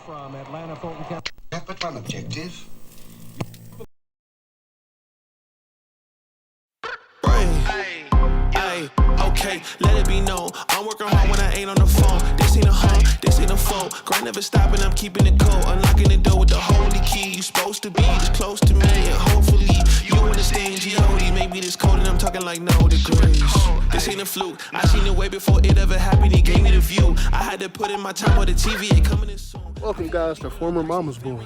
from Atlanta, Fulton County. Yeah, but one objective. Okay, let it be known. I'm working hard when I ain't on the phone. This ain't a home, this ain't a phone. Grind never stopping, I'm keeping it cold. Unlocking the door with the holy key. You supposed to be this close to me, and hopefully you understand G.O.D. Maybe this cold and I'm talking like no degrees. This ain't a fluke. I seen it way before it ever happened. He gave me the view. I had to put in my time on the TV. Ain't coming in soon. Welcome, guys, to Former Mama's Boy.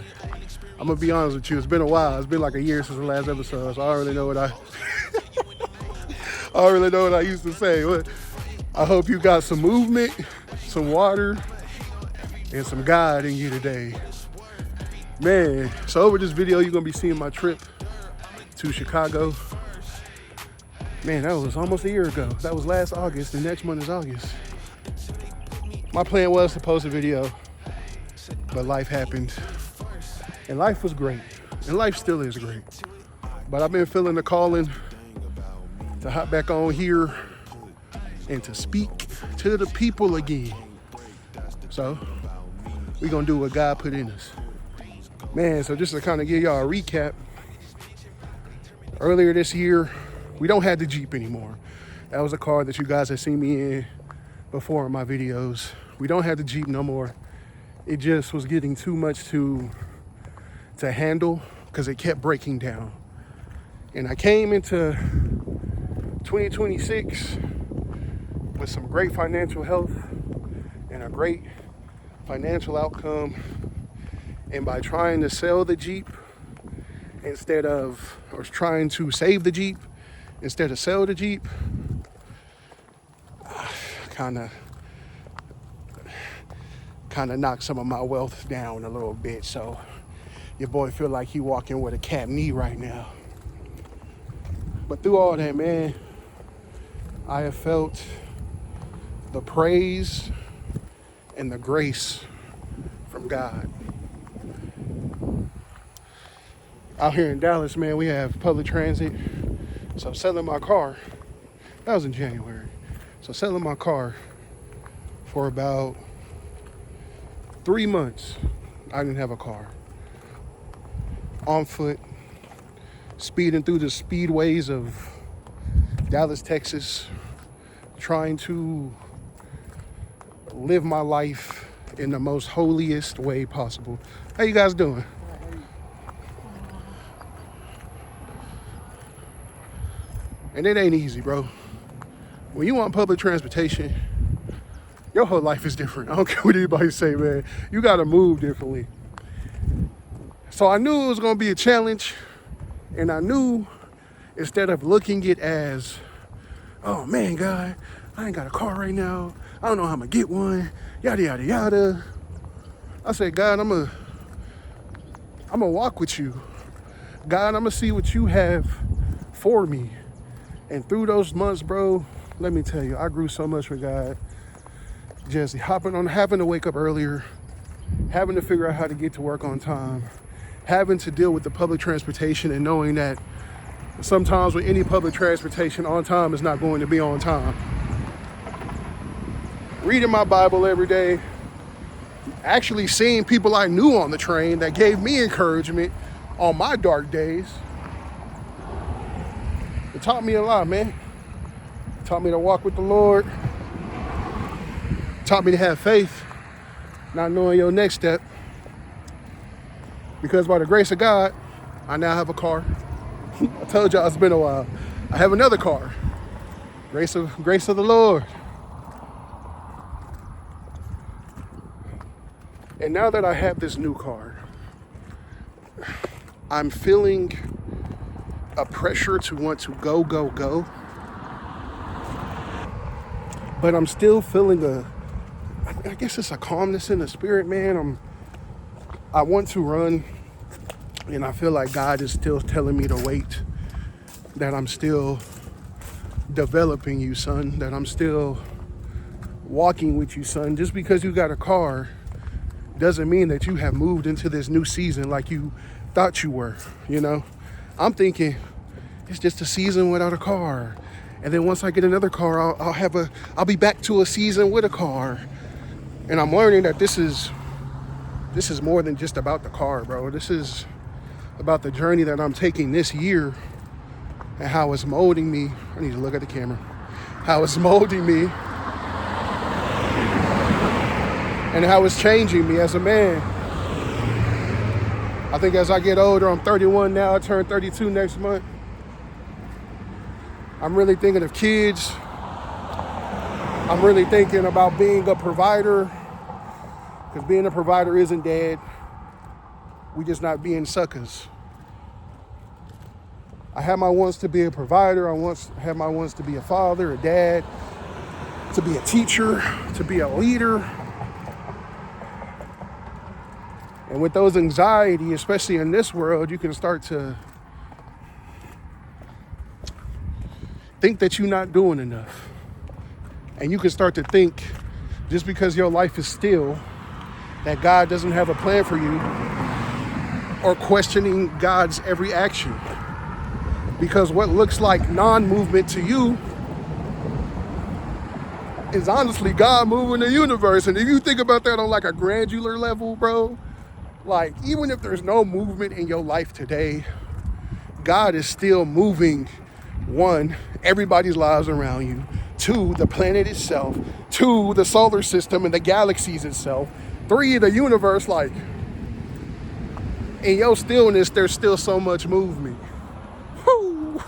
I'm gonna be honest with you. It's been a while. It's been like a year since the last episode, so I don't really know what I really know what I used to say. But I hope you got some movement, some water, and some God in you today. Man, so over this video, you're gonna be seeing my trip to Chicago. Man, that was almost a year ago. That was last August. The next month is August. My plan was to post a video, but life happened. And life was great. And life still is great. But I've been feeling the calling to hop back on here and to speak to the people again. So we're gonna do what God put in us. Man, so just to kind of give y'all a recap, earlier this year, we don't have the Jeep anymore. That was a car that you guys had seen me in before in my videos. We don't have the Jeep no more. It just was getting too much to handle because it kept breaking down. And I came into 2026 with some great financial health and a great financial outcome. And by trying to sell the Jeep or trying to save the Jeep instead of sell the Jeep, kind of knocked some of my wealth down a little bit. So your boy feel like he walking with a cat knee right now. But through all that, man, I have felt the praise and the grace from God. Out here in Dallas, man, we have public transit. So selling my car, that was in January. So selling my car for about 3 months, I didn't have a car. On foot, speeding through the speedways of Dallas, Texas, trying to live my life in the most holiest way possible. How you guys doing? And it ain't easy, bro. When you want public transportation, your whole life is different. I don't care what anybody say, man. You gotta move differently. So I knew it was gonna be a challenge, and I knew instead of looking it as, oh man, God, I ain't got a car right now. I don't know how I'm gonna get one, yada, yada, yada. I said, God, I'm gonna walk with you. God, I'm gonna see what you have for me. And through those months, bro, let me tell you, I grew so much with God. Just having to wake up earlier, having to figure out how to get to work on time, having to deal with the public transportation and knowing that sometimes with any public transportation, on time is not going to be on time. Reading my Bible every day, actually seeing people I knew on the train that gave me encouragement on my dark days. It taught me a lot, man. It taught me to walk with the Lord. It taught me to have faith, not knowing your next step. Because by the grace of God, I now have a car. I told y'all it's been a while. I have another car. Grace of the Lord. And now that I have this new car, I'm feeling a pressure to want to go. But I'm still feeling I guess it's a calmness in the spirit, man. I want to run, and I feel like God is still telling me to wait, that I'm still developing you, son, that I'm still walking with you, son. Just because you got a car doesn't mean that you have moved into this new season like you thought you were, you know? I'm thinking it's just a season without a car. And then once I get another car, I'll be back to a season with a car. And I'm learning that this is this is more than just about the car, bro. This is about the journey that I'm taking this year and how it's molding me. I need to look at the camera. How it's molding me and how it's changing me as a man. I think as I get older, I'm 31 now, I turn 32 next month. I'm really thinking of kids. I'm really thinking about being a provider, because being a provider isn't dead. We just not being suckers. I have my wants to be a provider. I have my wants to be a father, a dad, to be a teacher, to be a leader. And with those anxiety, especially in this world, you can start to think that you're not doing enough. And you can start to think, just because your life is still, that God doesn't have a plan for you, or questioning God's every action. Because what looks like non-movement to you is honestly God moving the universe. And if you think about that on like a granular level, bro, like even if there's no movement in your life today, God is still moving, one, everybody's lives around you, two, the planet itself, two, the solar system and the galaxies itself, three, the universe. Like, in your stillness, there's still so much movement. Woo.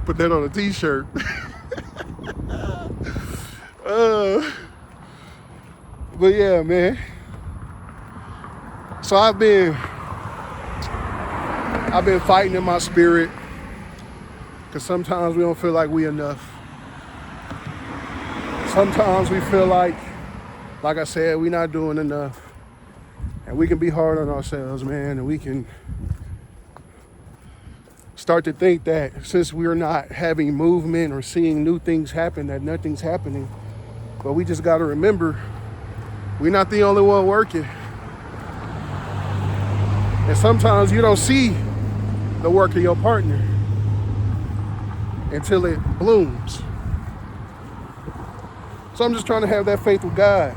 Put that on a t-shirt. But yeah, man. So I've been fighting in my spirit, because sometimes we don't feel like we enough. Sometimes we feel like I said, we're not doing enough. And we can be hard on ourselves, man, and we can start to think that since we're not having movement or seeing new things happen, that nothing's happening. But we just got to remember, we're not the only one working. And sometimes you don't see the work of your partner until it blooms. So I'm just trying to have that faith with God.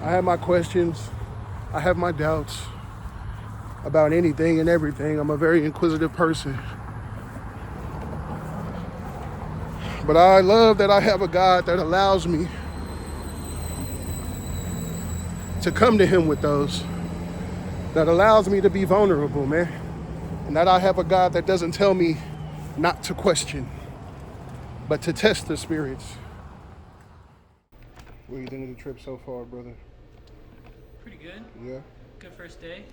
I have my questions. I have my doubts about anything and everything. I'm a very inquisitive person. But I love that I have a God that allows me to come to him with those, that allows me to be vulnerable, man. And that I have a God that doesn't tell me not to question, but to test the spirits. What do you think of the trip so far, brother? Pretty good. Yeah? Good first day.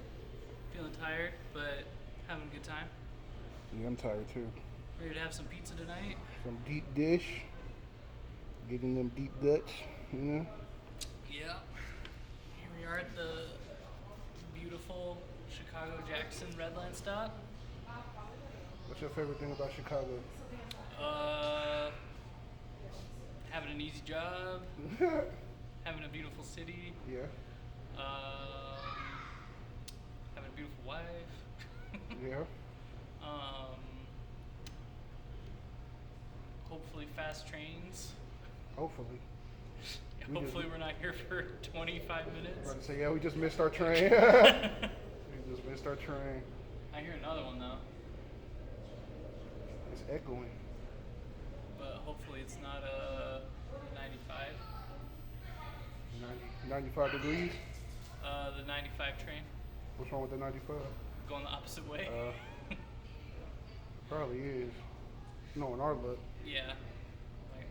Feeling tired, but having a good time. Yeah, I'm tired too. Ready to have some pizza tonight? Some deep dish. Getting them deep guts, you know? Yeah. Here we are at the beautiful Chicago-Jackson Redline stop. What's your favorite thing about Chicago? Having an easy job. Having a beautiful city. Yeah. Having a beautiful wife. Yeah. Hopefully fast trains. Hopefully. Hopefully we're not here for 25 minutes. About to say, yeah, we just missed our train. We just missed our train. I hear another one though. It's echoing. But hopefully it's not a 95. 95 degrees? The 95 train. What's wrong with the 95? Going the opposite way. Probably is. Knowing our luck. Yeah. Like,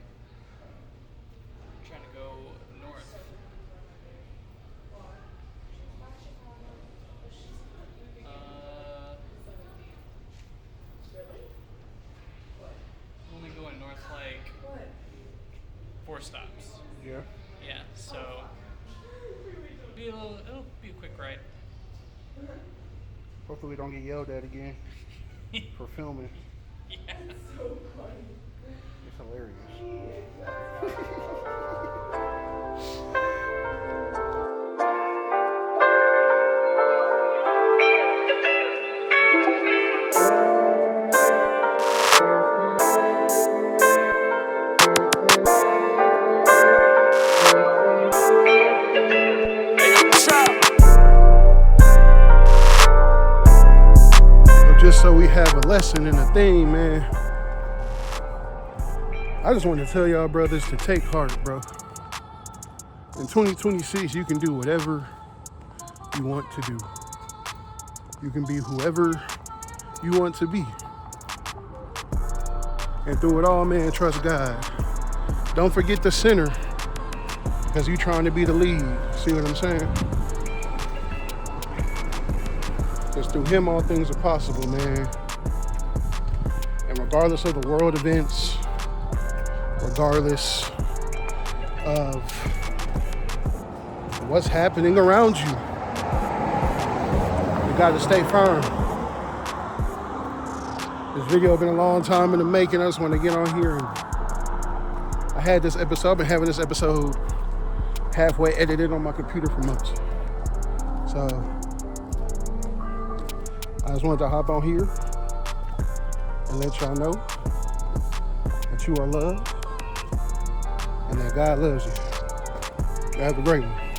I'm trying to go north. Only going north like 4 stops. Yeah. Yeah, so it'll be a quick ride. Hopefully we don't get yelled at again for filming. Yeah. It's hilarious. Hey so we have a lesson and a theme, man. I just want to tell y'all brothers to take heart, bro. In 2026, you can do whatever you want to do. You can be whoever you want to be. And through it all, man, trust God. Don't forget the center, because you trying to be the lead. See what I'm saying? Because through him, all things are possible, man. And regardless of the world events, regardless of what's happening around you, you got to stay firm. This video been a long time in the making. I just want to get on here, and I had this episode. I've been having this episode halfway edited on my computer for months. So I just wanted to hop on here and let y'all know that you are loved and that God loves you. Y'all have a great one.